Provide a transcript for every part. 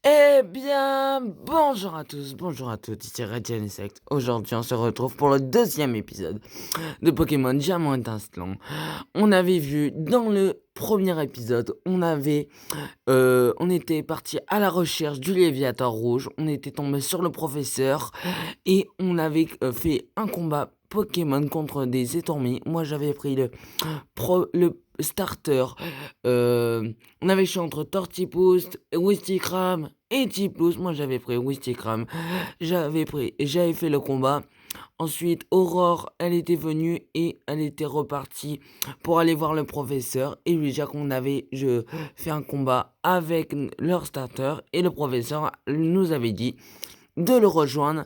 Eh bien, bonjour à tous, bonjour à toutes, ici Radiant Insect. Aujourd'hui, on se retrouve pour le deuxième épisode de Pokémon Diamant Étincelant. On avait vu dans le premier épisode, on était parti à la recherche du Léviator rouge, on était tombé sur le professeur et on avait fait un combat Pokémon contre des étourmis. Moi, j'avais pris le starter. On avait choisi entre Tortipousse, Wistikram et Tipousse. Moi, j'avais pris Wistikram. J'avais fait le combat. Ensuite, Aurore, elle était venue et elle était repartie pour aller voir le professeur et lui dire je fait un combat avec leur starter et le professeur nous avait dit de le rejoindre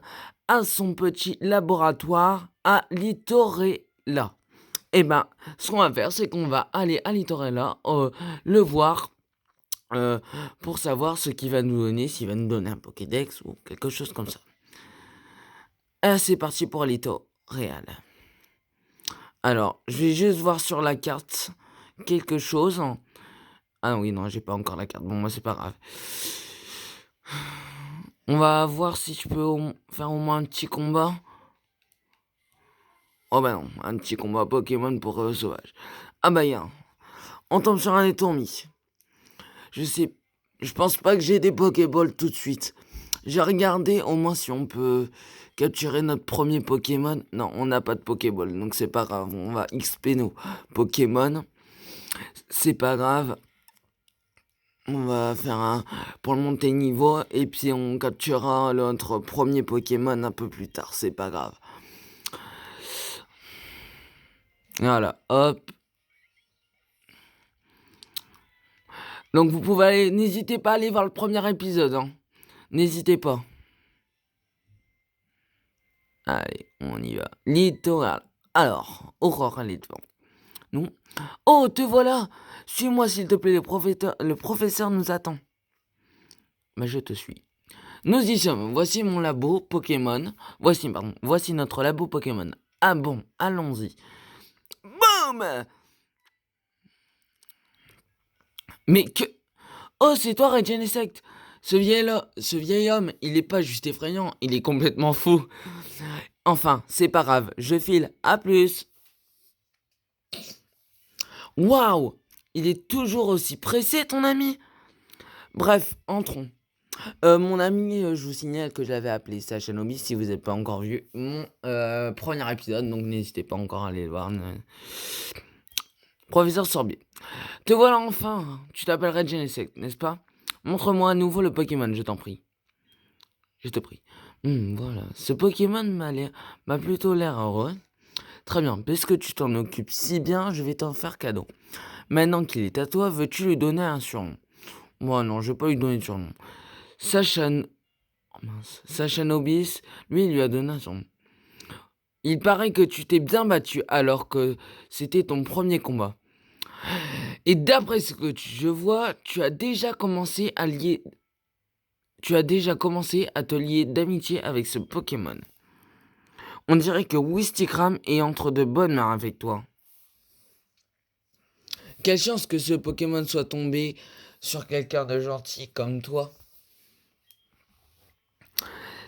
à son petit laboratoire à Litorella. Eh ben, ce qu'on va faire, c'est qu'on va aller à Litorella, le voir, euh, pour savoir ce qu'il va nous donner, s'il va nous donner un Pokédex ou quelque chose comme ça. Ah, c'est parti pour Litorella. Alors, je vais juste voir sur la carte quelque chose. Ah oui, non, j'ai pas encore la carte. Bon, moi, c'est pas grave. On va voir si je peux faire au moins un petit combat. Oh bah non, un petit combat Pokémon pour sauvage. Ah bah y'a. On tombe sur un étourmi. Je sais, je pense pas que j'ai des Pokéballs tout de suite. J'ai regardé au moins si on peut capturer notre premier Pokémon. Non, on n'a pas de Pokéball, donc c'est pas grave. On va XP nos Pokémon. C'est pas grave. On va faire un pour le monter niveau et puis on capturera notre premier Pokémon un peu plus tard. C'est pas grave. Voilà, hop. Donc vous pouvez aller, n'hésitez pas à aller voir le premier épisode, hein. N'hésitez pas. Allez, on y va. Littoral. Alors, Aurore, elle est devant. Non. Oh, te voilà. Suis-moi, s'il te plaît, le professeur nous attend. Mais je te suis. Nous y sommes. Voici mon labo Pokémon. Voici notre labo Pokémon. Ah bon, allons-y. Boum. Mais que... Oh, c'est toi, Regen Insect. Ce vieil homme, il est pas juste effrayant, il est complètement fou. Enfin, c'est pas grave, je file. À plus. Waouh! Il est toujours aussi pressé, ton ami? Bref, entrons. Mon ami, je vous signale que j'avais appelé Sachanobi si vous n'avez pas encore vu mon premier épisode, donc n'hésitez pas encore à aller le voir. Professeur Sorbier. Te voilà enfin. Tu t'appellerais Genesect, n'est-ce pas? Montre-moi à nouveau le Pokémon, je t'en prie. Je te prie. Voilà. Ce Pokémon m'a plutôt l'air heureux. Très bien. Puisque tu t'en occupes si bien, je vais t'en faire cadeau. Maintenant qu'il est à toi, veux-tu lui donner un surnom? Moi, non, je vais pas lui donner de surnom. Sachan... Oh mince. Sachanobis, lui, il lui a donné un surnom. Il paraît que tu t'es bien battu alors que c'était ton premier combat. Et d'après ce que je vois, tu as déjà commencé à te lier d'amitié avec ce Pokémon. On dirait que Wistikram est entre de bonnes mains avec toi. Quelle chance que ce Pokémon soit tombé sur quelqu'un de gentil comme toi.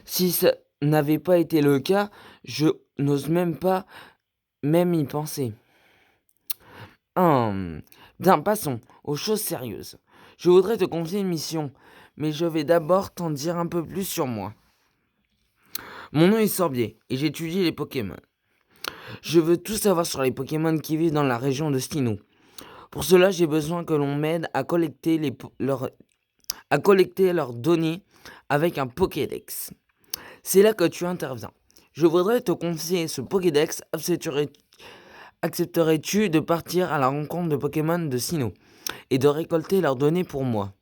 Si ça n'avait pas été le cas, je n'ose même y penser. Bien, passons aux choses sérieuses. Je voudrais te confier une mission, mais je vais d'abord t'en dire un peu plus sur moi. Mon nom est Sorbier et j'étudie les Pokémon. Je veux tout savoir sur les Pokémon qui vivent dans la région de Sinnoh. Pour cela, j'ai besoin que l'on m'aide à collecter leurs données avec un Pokédex. C'est là que tu interviens. Je voudrais te confier ce Pokédex. Accepterais-tu de partir à la rencontre de Pokémon de Sinnoh et de récolter leurs données pour moi?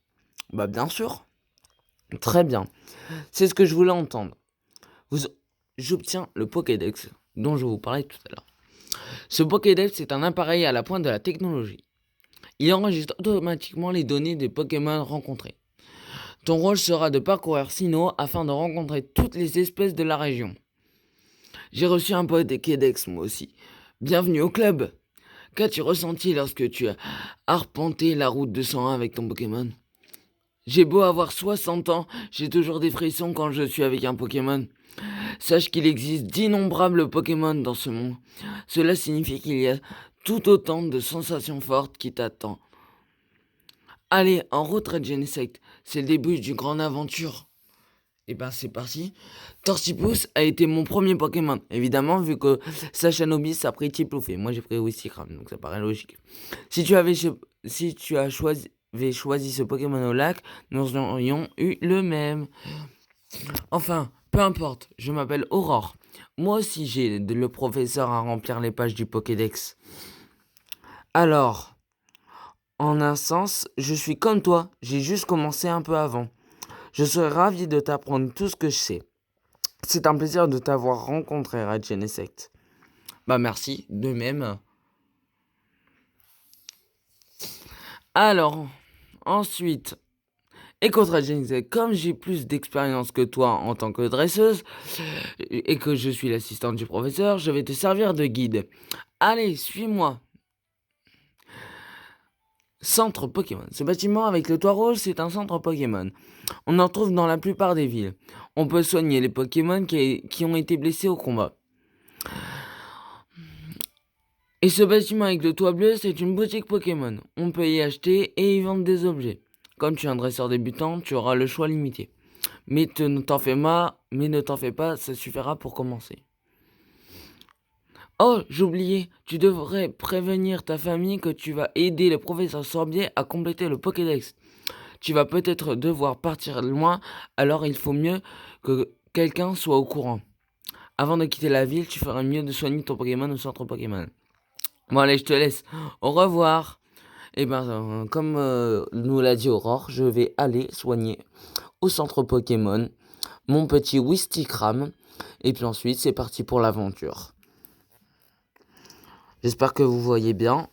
Bah bien sûr. Très bien. C'est ce que je voulais entendre. J'obtiens le Pokédex dont je vous parlais tout à l'heure. Ce Pokédex est un appareil à la pointe de la technologie. Il enregistre automatiquement les données des Pokémon rencontrés. Ton rôle sera de parcourir Sinnoh afin de rencontrer toutes les espèces de la région. J'ai reçu un Pokédex moi aussi. Bienvenue au club. Qu'as-tu ressenti lorsque tu as arpenté la route 201 avec ton Pokémon? J'ai beau avoir 60 ans, j'ai toujours des frissons quand je suis avec un Pokémon. Sache qu'il existe d'innombrables Pokémon dans ce monde. Cela signifie qu'il y a tout autant de sensations fortes qui t'attendent. Allez, en route Red Genesect, c'est le début d'une grande aventure. Et ben c'est parti. Tortipus a été mon premier Pokémon. Évidemment, vu que Sacha Nobis a pris Tiploufé. Moi j'ai pris Wistikram, donc ça paraît logique. Si tu as choisi ce Pokémon au lac, nous aurions eu le même. Enfin, peu importe, je m'appelle Aurore. Moi aussi j'ai le professeur à remplir les pages du Pokédex. Alors, en un sens, je suis comme toi, j'ai juste commencé un peu avant. Je serais ravi de t'apprendre tout ce que je sais. C'est un plaisir de t'avoir rencontré, Red Genesect. Bah merci, de même. Alors, ensuite, écoute Red Genesect, comme j'ai plus d'expérience que toi en tant que dresseuse, et que je suis l'assistante du professeur, je vais te servir de guide. Allez, suis-moi. Centre Pokémon. Ce bâtiment avec le toit rose, c'est un centre Pokémon. On en trouve dans la plupart des villes. On peut soigner les Pokémon qui ont été blessés au combat. Et ce bâtiment avec le toit bleu, c'est une boutique Pokémon. On peut y acheter et y vendre des objets. Comme tu es un dresseur débutant, tu auras le choix limité. Ne t'en fais pas, ça suffira pour commencer. Oh, j'oubliais, tu devrais prévenir ta famille que tu vas aider le professeur Sorbier à compléter le Pokédex. Tu vas peut-être devoir partir loin, alors il faut mieux que quelqu'un soit au courant. Avant de quitter la ville, tu ferais mieux de soigner ton Pokémon au centre Pokémon. Bon allez, je te laisse. Au revoir. Et comme nous l'a dit Aurore, je vais aller soigner au centre Pokémon mon petit Wistikram. Et puis ensuite, c'est parti pour l'aventure. J'espère que vous voyez bien.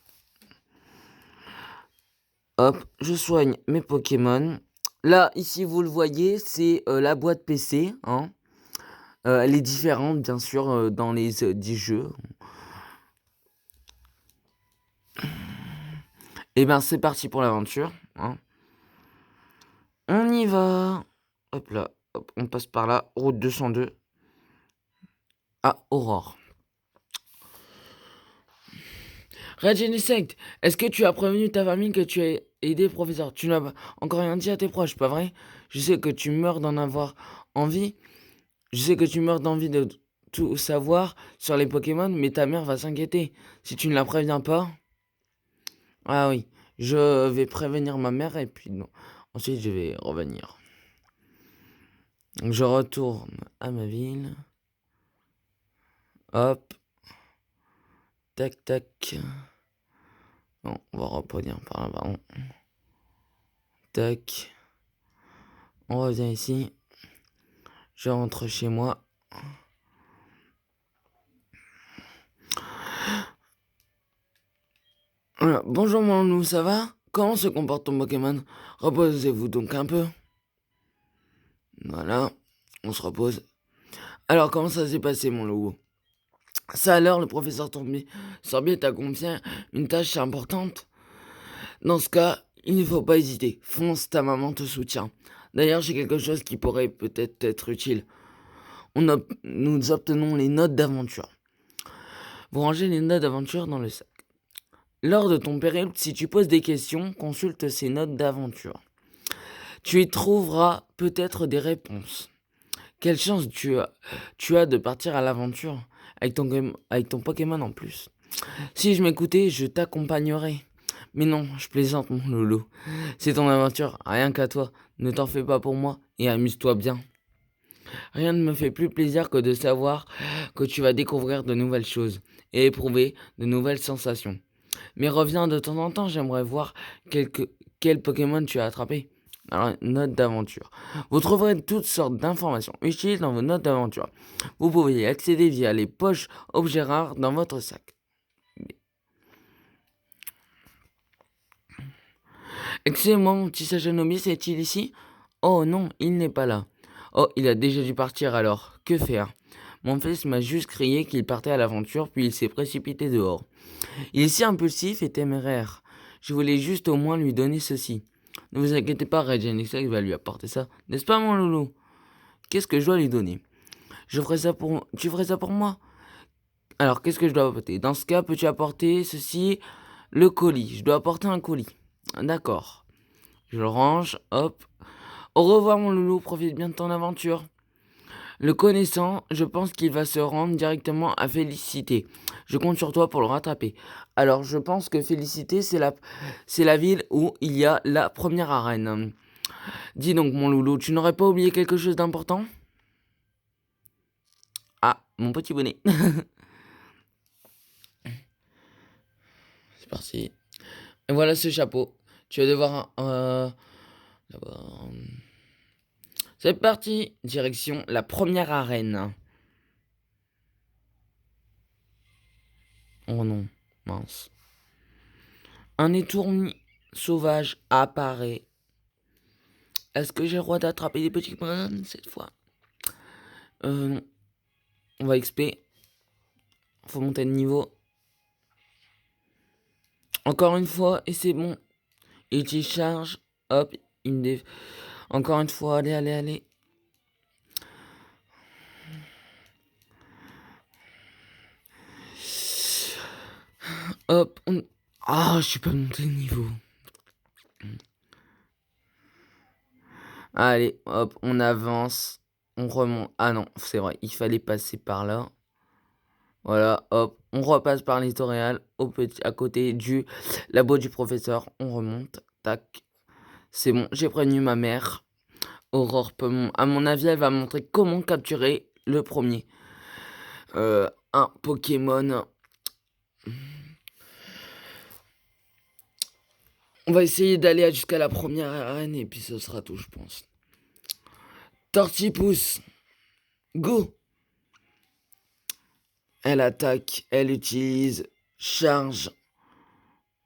Hop, je soigne mes Pokémon. Là, ici, vous le voyez, c'est la boîte PC. Hein. Elle est différente, bien sûr, dans les 10 jeux. Et c'est parti pour l'aventure. Hein. On y va. Hop là, hop, on passe par là. Route 202. À Aurore. Red Genesect, est-ce que tu as prévenu ta famille que tu as aidé le professeur? Tu n'as encore rien dit à tes proches, pas vrai? Je sais que tu meurs d'en avoir envie. Je sais que tu meurs d'envie de tout savoir sur les Pokémon, mais ta mère va s'inquiéter. Si tu ne la préviens pas... Ah oui, je vais prévenir ma mère et puis non. Ensuite, je vais revenir. Je retourne à ma ville. Hop. Tac, tac. Bon, on va revenir par là-bas. Tac. On revient ici. Je rentre chez moi. Voilà. Bonjour mon loup, ça va? Comment se comporte ton Pokémon? Reposez-vous donc un peu. Voilà, on se repose. Alors, comment ça s'est passé mon loup? Ça alors, le professeur Sorbier t'a confié une tâche importante? Dans ce cas, il ne faut pas hésiter. Fonce, ta maman te soutient. D'ailleurs, j'ai quelque chose qui pourrait peut-être être utile. Nous obtenons les notes d'aventure. Vous rangez les notes d'aventure dans le sac. Lors de ton périple, si tu poses des questions, consulte ces notes d'aventure. Tu y trouveras peut-être des réponses. Quelle chance tu as de partir à l'aventure avec ton Pokémon en plus. Si je m'écoutais, je t'accompagnerais. Mais non, je plaisante mon loulou. C'est ton aventure, rien qu'à toi. Ne t'en fais pas pour moi et amuse-toi bien. Rien ne me fait plus plaisir que de savoir que tu vas découvrir de nouvelles choses et éprouver de nouvelles sensations. Mais reviens de temps en temps, j'aimerais voir quel Pokémon tu as attrapé. Alors, note d'aventure. Vous trouverez toutes sortes d'informations utiles dans vos notes d'aventure. Vous pouvez y accéder via les poches objets rares dans votre sac. Excusez-moi, mon petit Sajanobis est-il ici? Oh non, il n'est pas là. Oh, il a déjà dû partir alors. Que faire? Mon fils m'a juste crié qu'il partait à l'aventure, puis il s'est précipité dehors. Il est si impulsif et téméraire. Je voulais juste au moins lui donner ceci. Ne vous inquiétez pas, Red Genixec va lui apporter ça. N'est-ce pas, mon loulou? Qu'est-ce que je dois lui donner? Tu ferais ça pour moi? Alors, qu'est-ce que je dois apporter? Dans ce cas, peux-tu apporter ceci? Le colis. Je dois apporter un colis. D'accord. Je le range. Hop. Au revoir, mon loulou. Profite bien de ton aventure. Le connaissant, je pense qu'il va se rendre directement à Félicité. Je compte sur toi pour le rattraper. Alors, je pense que Félicité, c'est la ville où il y a la première arène. Dis donc, mon loulou, tu n'aurais pas oublié quelque chose d'important? Ah, mon petit bonnet. C'est parti. Et voilà ce chapeau. Tu vas devoir... d'abord... C'est parti. Direction la première arène. Oh non, mince. Un étourmi sauvage apparaît. Est-ce que j'ai le droit d'attraper des petits Pokémon cette fois? Non. On va XP. Faut monter de niveau. Encore une fois, et c'est bon. Il t'y charge. Hop, il me dé... Encore une fois, allez, allez, allez. Hop, on... Ah, je suis pas monté de niveau. Allez, hop, on avance. On remonte. Ah non, c'est vrai, il fallait passer par là. Voilà, hop, on repasse par l'éditorial à côté du labo du professeur. On remonte, tac. C'est bon, j'ai prévenu ma mère. Aurore peut, à mon avis, elle va montrer comment capturer le premier. Un Pokémon. On va essayer d'aller jusqu'à la première arène et puis ce sera tout, je pense. Tortipousse, go! Elle attaque, elle utilise charge.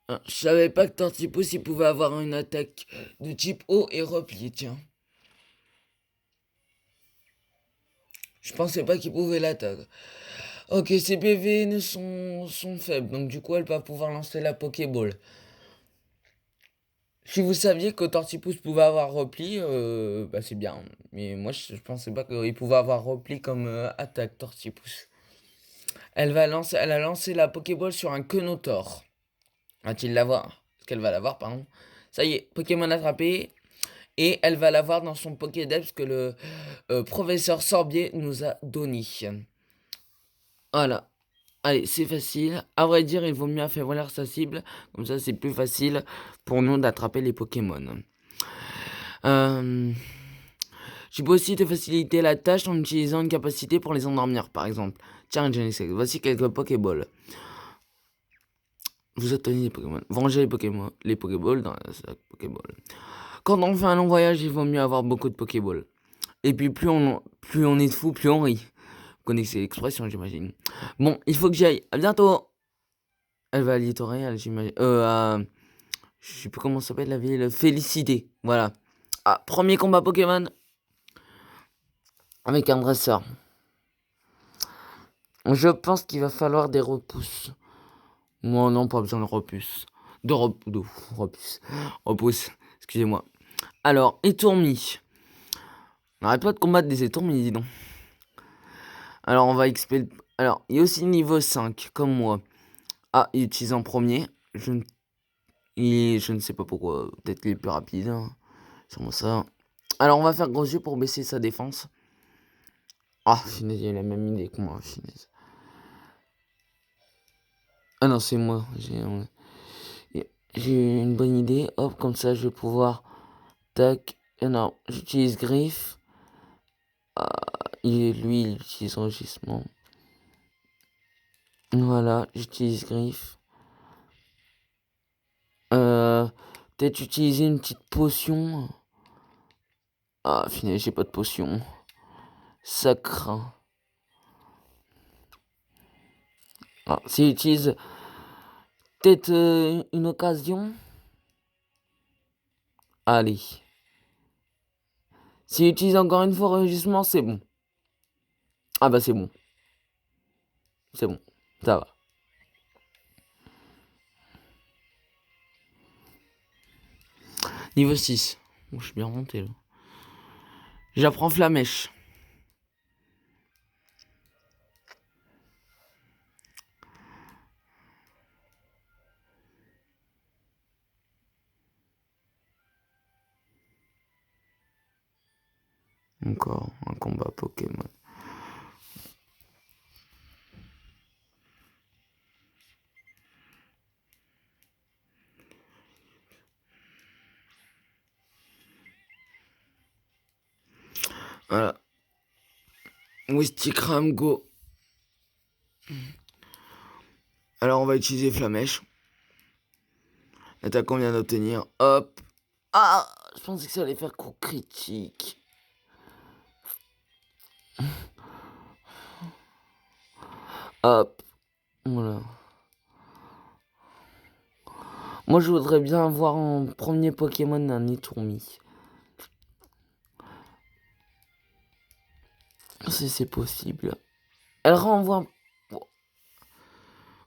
Je savais pas que Tortipousse il pouvait avoir une attaque de type eau et repli, tiens. Je pensais pas qu'il pouvait l'attaquer. Ok, ses PV sont faibles, donc du coup elle va pouvoir lancer la Pokéball. Si vous saviez que Tortipousse pouvait avoir repli, bah c'est bien. Mais moi je pensais pas qu'il pouvait avoir repli comme attaque Tortipousse. Elle a lancé la Pokéball sur un Quenotor. Va-t-il l'avoir? Est-ce qu'elle va l'avoir, pardon? Ça y est, Pokémon attrapé. Et elle va l'avoir dans son Pokédex que le professeur Sorbier nous a donné. Voilà. Allez, c'est facile. À vrai dire, il vaut mieux affaiblir sa cible. Comme ça, c'est plus facile pour nous d'attraper les Pokémon. Je peux aussi te faciliter la tâche en utilisant une capacité pour les endormir, par exemple. Tiens, Genesect, voici quelques Pokéballs. Vous obtenez les Pokémon. Vengez les Pokéballs dans la sac Pokéball. Quand on fait un long voyage, il vaut mieux avoir beaucoup de Pokéballs. Et puis plus on est de fou, plus on rit. Vous connaissez l'expression, j'imagine. Bon, il faut que j'y aille. À bientôt. Elle va à l'éditorial, j'imagine. Je sais plus comment s'appelle la ville. Félicité. Voilà. Ah, premier combat Pokémon. Avec un dresseur. Je pense qu'il va falloir des repousses. Moi, non, pas besoin de repousses. De repousses. Repousses. Excusez-moi. Alors, étourmi. On n'arrête pas de combattre des étourmis, dis donc. Alors, on va XP. Alors, il y a aussi niveau 5, comme moi. Ah, il utilise en premier. Je ne sais pas pourquoi. Peut-être qu'il est plus rapide. Hein. Sûrement ça. Alors, on va faire gros yeux pour baisser sa défense. Ah, finesse, il a la même idée que moi, finesse. Ah non, c'est moi. J'ai une bonne idée. Hop, comme ça, je vais pouvoir... Tac. Non, j'utilise griffe. Lui, il utilise enregistrement. Voilà, j'utilise griffe. Peut-être utiliser une petite potion. Ah, finalement, j'ai pas de potion. Ça craint. Ah, si j'utilise peut-être une occasion. Allez. Si j'utilise encore une fois enregistrement, c'est bon. Ah bah c'est bon. C'est bon. Ça va. Niveau 6. Oh, je suis bien remonté là. J'apprends Flamèche. Encore un combat Pokémon. Voilà. Wistikram Go. Alors on va utiliser Flamèche. L'attaque qu'on vient d'obtenir. Hop. Ah, je pensais que ça allait faire coup critique. Hop. Voilà. Moi je voudrais bien avoir un premier Pokémon un Nitourmi. Si c'est possible. Elle renvoie.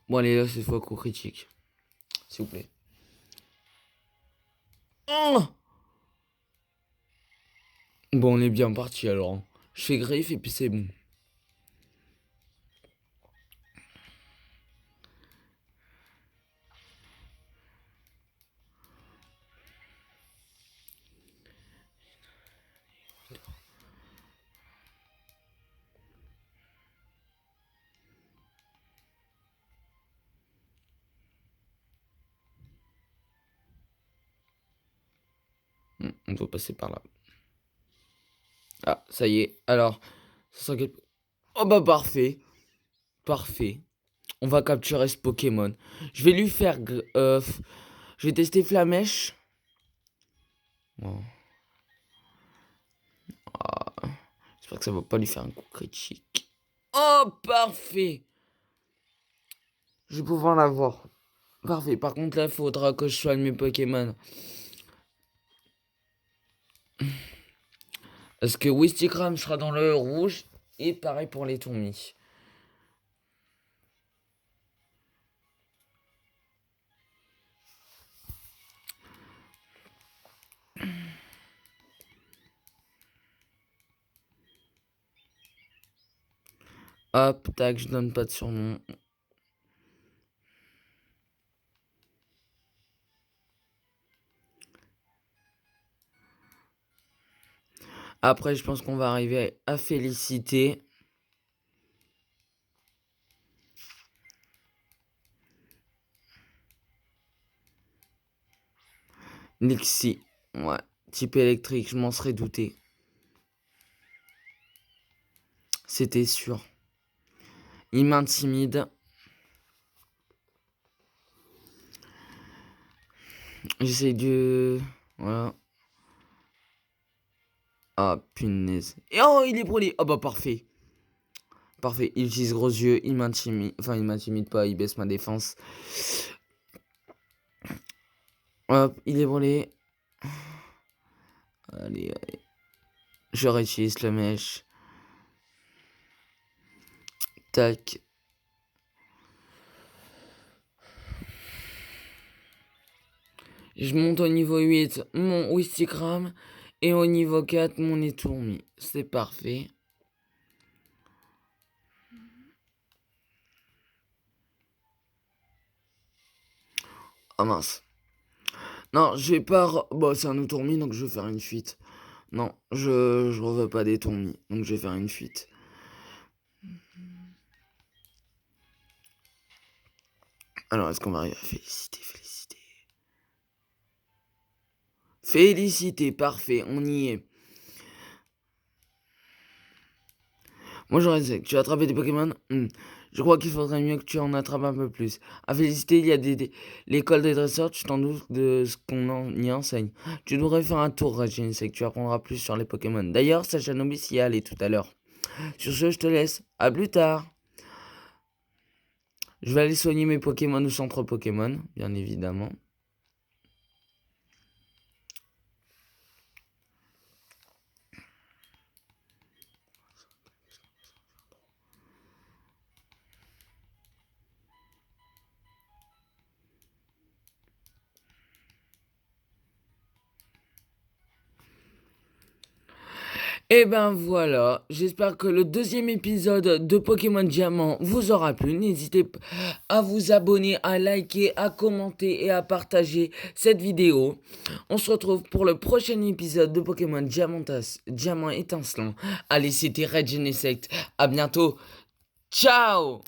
Bon allez là cette fois coup critique. S'il vous plaît. Oh, bon on est bien parti alors. Je fais griffe et puis c'est bon. On doit passer par là. Ah, ça y est. Alors, ça sera quel... Oh bah parfait. Parfait. On va capturer ce Pokémon. Je vais lui faire... je vais tester Flamèche. Oh. Ah, j'espère que ça va pas lui faire un coup critique. Oh, parfait. Je vais pouvoir l'avoir. Parfait. Par contre, là, il faudra que je soigne mes Pokémon. Parce que Wistikram sera dans le rouge. Et pareil pour les Tourmis. Hop, tac, je donne pas de surnom. Après, je pense qu'on va arriver à Félicité. Nixie. Ouais. Type électrique, je m'en serais douté. C'était sûr. Il m'intimide. J'essaie de... Voilà. Ah, punaise. Et oh, il est brûlé. Ah bah parfait. Parfait. Il utilise gros yeux. Il m'intimide. Enfin, il m'intimide pas. Il baisse ma défense. Hop, il est brûlé. Allez, allez. Je réutilise la mèche. Tac. Je monte au niveau 8 mon Wistikram. Et au niveau 4 mon Étourmi. C'est parfait. Ah mince. Non, je vais pas... Bon, c'est un Étourmi, donc je vais faire une fuite. Non, je reveux pas des Tourmis, donc je vais faire une fuite. Alors, est-ce qu'on va arriver à féliciter, féliciter? Féliciter, parfait, on y est. Moi, j'aurais dit que tu as attrapé des Pokémon. Je crois qu'il faudrait mieux que tu en attrapes un peu plus. À féliciter, il y a l'école des dresseurs, tu t'en doutes de ce qu'on y enseigne. Tu devrais faire un tour, Regine, c'est que tu apprendras plus sur les Pokémon. D'ailleurs, Sacha Nobis y est allé tout à l'heure. Sur ce, je te laisse. À plus tard. Je vais aller soigner mes Pokémon au centre Pokémon, bien évidemment. Et ben voilà, j'espère que le deuxième épisode de Pokémon Diamant vous aura plu. N'hésitez pas à vous abonner, à liker, à commenter et à partager cette vidéo. On se retrouve pour le prochain épisode de Pokémon Diamant étincelant. Allez, c'était Red Genesect. À bientôt. Ciao!